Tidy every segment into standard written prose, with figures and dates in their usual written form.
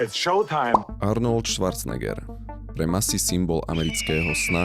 It's showtime. Arnold Schwarzenegger. Pre masy symbol amerického sna,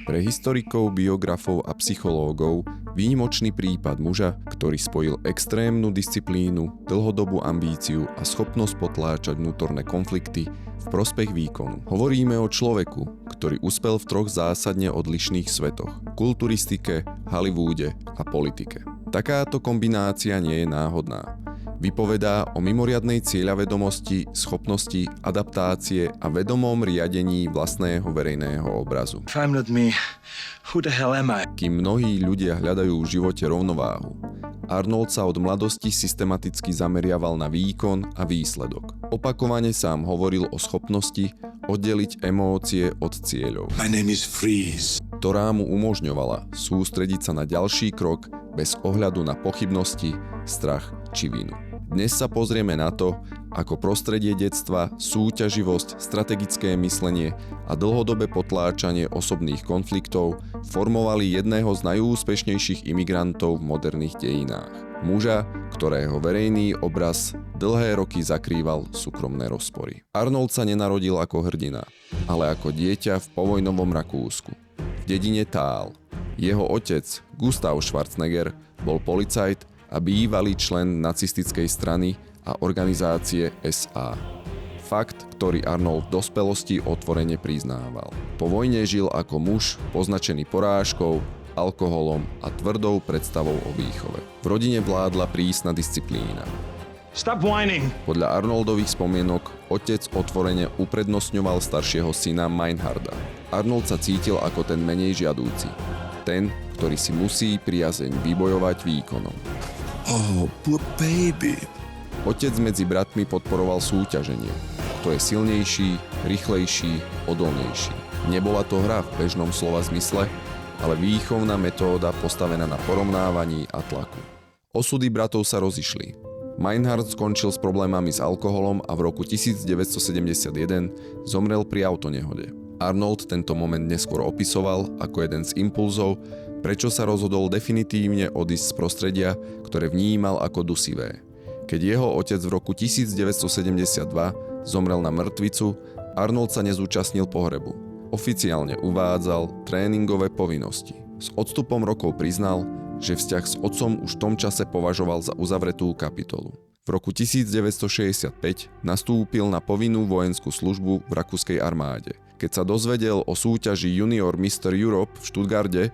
pre historikov, biografov a psychológov výnimočný prípad muža, ktorý spojil extrémnu disciplínu, dlhodobú ambíciu a schopnosť potláčať vnútorné konflikty v prospech výkonu. Hovoríme o človeku, ktorý uspel v troch zásadne odlišných svetoch: kulturistike, Hollywoode a politike. Takáto kombinácia nie je náhodná. Vypovedá o mimoriadnej cieľavedomosti, schopnosti, adaptácie a vedomom riadení vlastného verejného obrazu. If I'm not me, who the hell am I? Kým mnohí ľudia hľadajú v živote rovnováhu, Arnold sa od mladosti systematicky zameriaval na výkon a výsledok. Opakovane sám hovoril o schopnosti oddeliť emócie od cieľov, My name is Freeze. ktorá mu umožňovala sústrediť sa na ďalší krok bez ohľadu na pochybnosti, strach či vinu. Dnes sa pozrieme na to, ako prostredie detstva, súťaživosť, strategické myslenie a dlhodobé potláčanie osobných konfliktov formovali jedného z najúspešnejších imigrantov v moderných dejinách. Muža, ktorého verejný obraz dlhé roky zakrýval súkromné rozpory. Arnold sa nenarodil ako hrdina, ale ako dieťa v povojnovom Rakúsku, v dedine Thal. Jeho otec, Gustav Schwarzenegger, bol policajt a bývalý člen nacistickej strany a organizácie SA. Fakt, ktorý Arnold v dospelosti otvorene priznával. Po vojne žil ako muž poznačený porážkou, alkoholom a tvrdou predstavou o výchove. V rodine vládla prísna disciplína. Stop whining. Podľa Arnoldových spomienok otec otvorene uprednostňoval staršieho syna Meinharda. Arnold sa cítil ako ten menej žiadúci. Ten, ktorý si musí priazeň vybojovať výkonom. Oh, poor baby. Otec medzi bratmi podporoval súťaženie. Kto je silnejší, rýchlejší, odolnejší. Nebola to hra v bežnom slova zmysle, ale výchovná metóda postavená na porovnávaní a tlaku. Osudy bratov sa rozišli. Meinhard skončil s problémami s alkoholom a v roku 1971 zomrel pri autonehode. Arnold tento moment neskôr opisoval ako jeden z impulzov, prečo sa rozhodol definitívne odísť z prostredia, ktoré vnímal ako dusivé. Keď jeho otec v roku 1972 zomrel na mŕtvicu, Arnold sa nezúčastnil pohrebu. Oficiálne uvádzal tréningové povinnosti. S odstupom rokov priznal, že vzťah s otcom už v tom čase považoval za uzavretú kapitolu. V roku 1965 nastúpil na povinnú vojenskú službu v rakúskej armáde. Keď sa dozvedel o súťaži Junior Mr. Europe v Stuttgarte,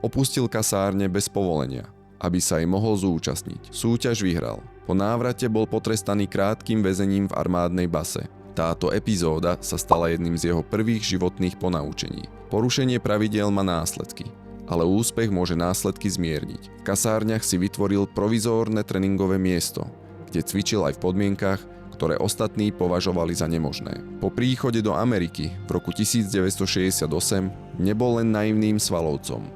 opustil kasárne bez povolenia, aby sa jej mohol zúčastniť. Súťaž vyhral. Po návrate bol potrestaný krátkym väzením v armádnej base. Táto epizóda sa stala jedným z jeho prvých životných ponaučení. Porušenie pravidiel má následky, ale úspech môže následky zmierniť. V kasárniach si vytvoril provizórne tréningové miesto, kde cvičil aj v podmienkach, ktoré ostatní považovali za nemožné. Po príchode do Ameriky v roku 1968 nebol len naivným svalovcom.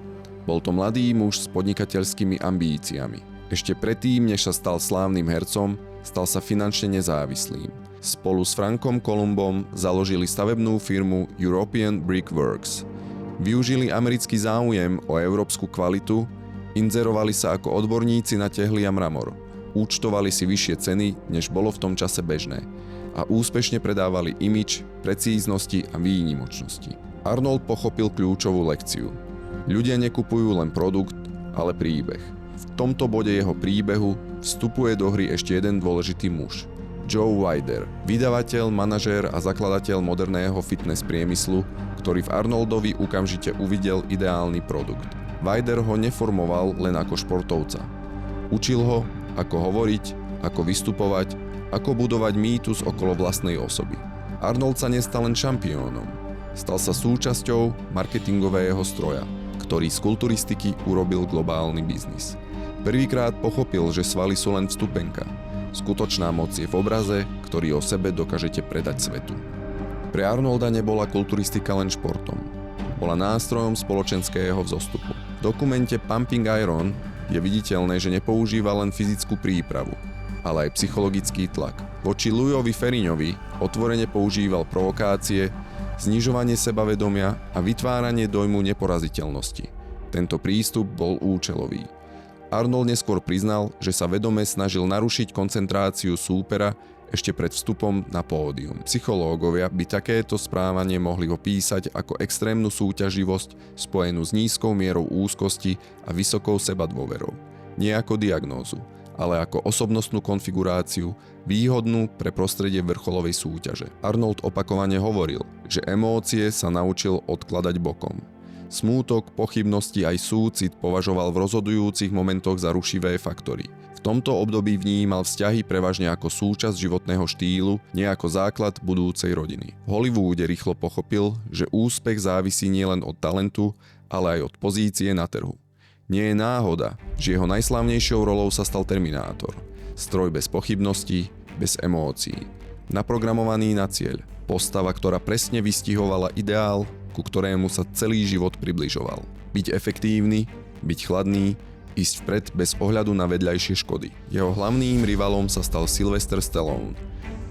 Bol to mladý muž s podnikateľskými ambíciami. Ešte predtým, než sa stal slávnym hercom, stal sa finančne nezávislým. Spolu s Frankom Columbom založili stavebnú firmu European Brickworks. Využili americký záujem o európsku kvalitu, inzerovali sa ako odborníci na tehly a mramor. Účtovali si vyššie ceny, než bolo v tom čase bežné a úspešne predávali imidž, precíznosti a výnimočnosti. Arnold pochopil kľúčovú lekciu. Ľudia nekupujú len produkt, ale príbeh. V tomto bode jeho príbehu vstupuje do hry ešte jeden dôležitý muž. Joe Weider, vydavateľ, manažér a zakladateľ moderného fitness priemyslu, ktorý v Arnoldovi okamžite uvidel ideálny produkt. Weider ho neformoval len ako športovca. Učil ho, ako hovoriť, ako vystupovať, ako budovať mýtus okolo vlastnej osoby. Arnold sa nestal len šampiónom. Stal sa súčasťou marketingového stroja, ktorý z kulturistiky urobil globálny biznis. Prvýkrát pochopil, že svaly sú len vstupenka. Skutočná moc je v obraze, ktorý o sebe dokážete predať svetu. Pre Arnolda nebola kulturistika len športom. Bola nástrojom spoločenského vzostupu. V dokumente Pumping Iron je viditeľné, že nepoužíva len fyzickú prípravu, ale aj psychologický tlak. Voči Louisovi Ferrignovi otvorene používal provokácie, znižovanie sebavedomia a vytváranie dojmu neporaziteľnosti. Tento prístup bol účelový. Arnold neskôr priznal, že sa vedome snažil narušiť koncentráciu súpera ešte pred vstupom na pódium. Psychológovia by takéto správanie mohli opísať ako extrémnu súťaživosť spojenú s nízkou mierou úzkosti a vysokou sebadôverou. Nie ako diagnózu, ale ako osobnostnú konfiguráciu výhodnú pre prostredie vrcholovej súťaže. Arnold opakovane hovoril, že emócie sa naučil odkladať bokom. Smútok, pochybnosti aj súcit považoval v rozhodujúcich momentoch za rušivé faktory. V tomto období vnímal vzťahy prevažne ako súčasť životného štýlu, nie ako základ budúcej rodiny. V Hollywoode rýchlo pochopil, že úspech závisí nielen od talentu, ale aj od pozície na trhu. Nie je náhoda, že jeho najslávnejšou rolou sa stal Terminátor. Stroj bez pochybností, bez emócií. Naprogramovaný na cieľ. Postava, ktorá presne vystihovala ideál, ku ktorému sa celý život približoval. Byť efektívny, byť chladný, ísť vpred bez ohľadu na vedľajšie škody. Jeho hlavným rivalom sa stal Sylvester Stallone.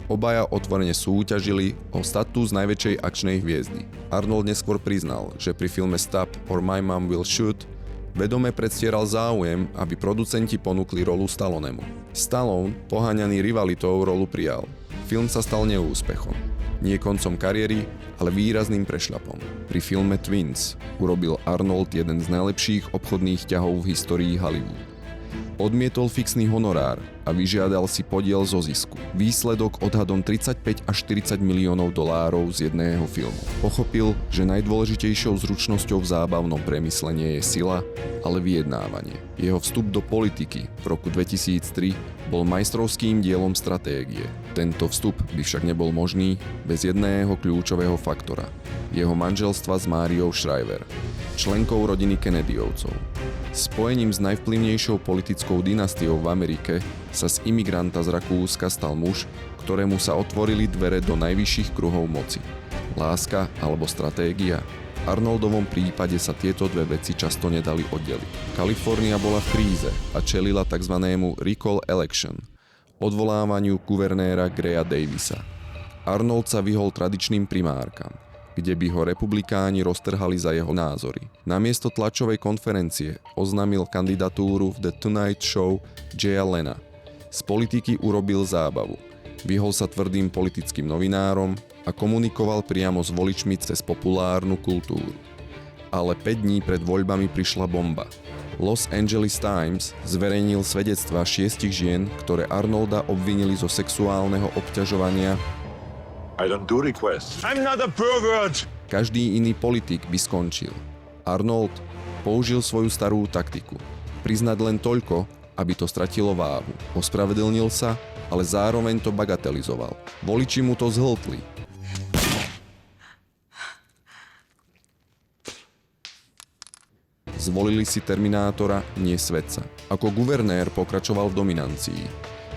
Obaja otvorene súťažili o status najväčšej akčnej hviezdy. Arnold neskôr priznal, že pri filme Stop or My Mom Will Shoot vedome predstieral záujem, aby producenti ponúkli rolu Stallonemu. Stallone, poháňaný rivalitou, rolu prijal. Film sa stal neúspechom. Nie koncom kariéry, ale výrazným prešľapom. Pri filme Twins urobil Arnold jeden z najlepších obchodných ťahov v histórii Hollywood. Odmietol fixný honorár a vyžiadal si podiel zo zisku. Výsledok odhadom 35 až 40 miliónov dolárov z jedného filmu. Pochopil, že najdôležitejšou zručnosťou v zábavnom premysle nie je sila, ale vyjednávanie. Jeho vstup do politiky v roku 2003 bol majstrovským dielom stratégie. Tento vstup by však nebol možný bez jedného kľúčového faktora. Jeho manželstva s Máriou Shriver, členkou rodiny Kennedyovcov. Spojením s najvplyvnejšou politickou dynastiou v Amerike sa z imigranta z Rakúska stal muž, ktorému sa otvorili dvere do najvyšších kruhov moci. Láska alebo stratégia? V Arnoldovom prípade sa tieto dve veci často nedali oddeliť. Kalifornia bola v kríze a čelila tzv. Recall election, odvolávaniu guvernéra Greya Davisa. Arnold sa vyhol tradičným primárkam, kde by ho republikáni roztrhali za jeho názory. Namiesto tlačovej konferencie oznámil kandidatúru v The Tonight Show Jaya Lena. Z politiky urobil zábavu. Vyhol sa tvrdým politickým novinárom a komunikoval priamo s voličmi cez populárnu kultúru. Ale 5 dní pred voľbami prišla bomba. Los Angeles Times zverejnil svedectvá 6 žien, ktoré Arnolda obvinili zo sexuálneho obťažovania. I don't do requests. I'm not a pervert! Každý iný politik by skončil. Arnold použil svoju starú taktiku. Priznať len toľko, aby to stratilo váhu. Ospravedlnil sa, ale zároveň to bagatelizoval. Voliči mu to zhltli. Zvolili si Terminátora, nie svetca. Ako guvernér pokračoval v dominancii.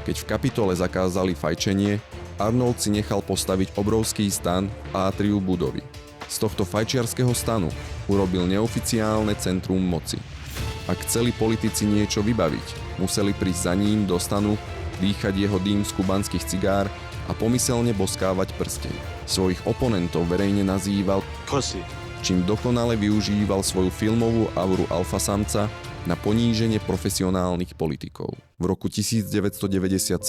Keď v Kapitole zakázali fajčenie, Arnold si nechal postaviť obrovský stan v átriu budovy. Z tohto fajčiarskeho stanu urobil neoficiálne centrum moci. Ak chceli politici niečo vybaviť, museli prísť za ním do stanu, dýchať jeho dým z kubanských cigár a pomyselne boskávať prsteň. Svojich oponentov verejne nazýval Pussy. čím dokonale využíval svoju filmovú auru alfasamca na poníženie profesionálnych politikov. V roku 1997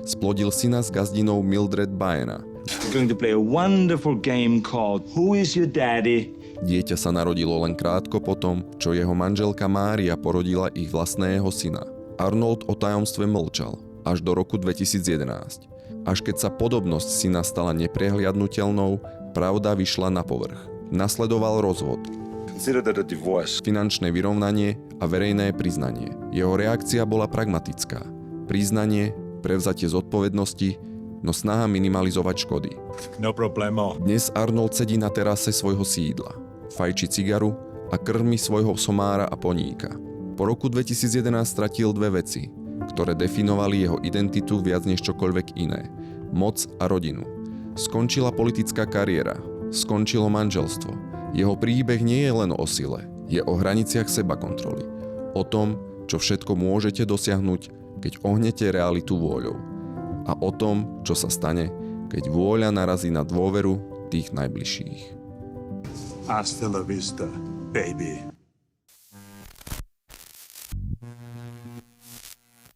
splodil syna s gazdinou Mildred Baena. We're going to play a wonderful game called Who is your daddy? Dieťa sa narodilo len krátko potom, čo jeho manželka Mária porodila ich vlastného syna. Arnold o tajomstve mlčal až do roku 2011. Až keď sa podobnosť syna stala neprehliadnutelnou, pravda vyšla na povrch. Nasledoval rozvod, Consider that a divorce. finančné vyrovnanie a verejné priznanie. Jeho reakcia bola pragmatická. Priznanie, prevzatie zodpovednosti, no snaha minimalizovať škody. No problemo. Dnes Arnold sedí na terase svojho sídla, fajči cigaru a krmi svojho somára a poníka. Po roku 2011 stratil dve veci, ktoré definovali jeho identitu viac než čokoľvek iné. Moc a rodinu. Skončila politická kariéra, skončilo manželstvo. Jeho príbeh nie je len o sile, je o hraniciach sebakontroly. O tom, čo všetko môžete dosiahnuť, keď ohnete realitu vôľou. A o tom, čo sa stane, keď vôľa narazí na dôveru tých najbližších. Hasta la vista, baby.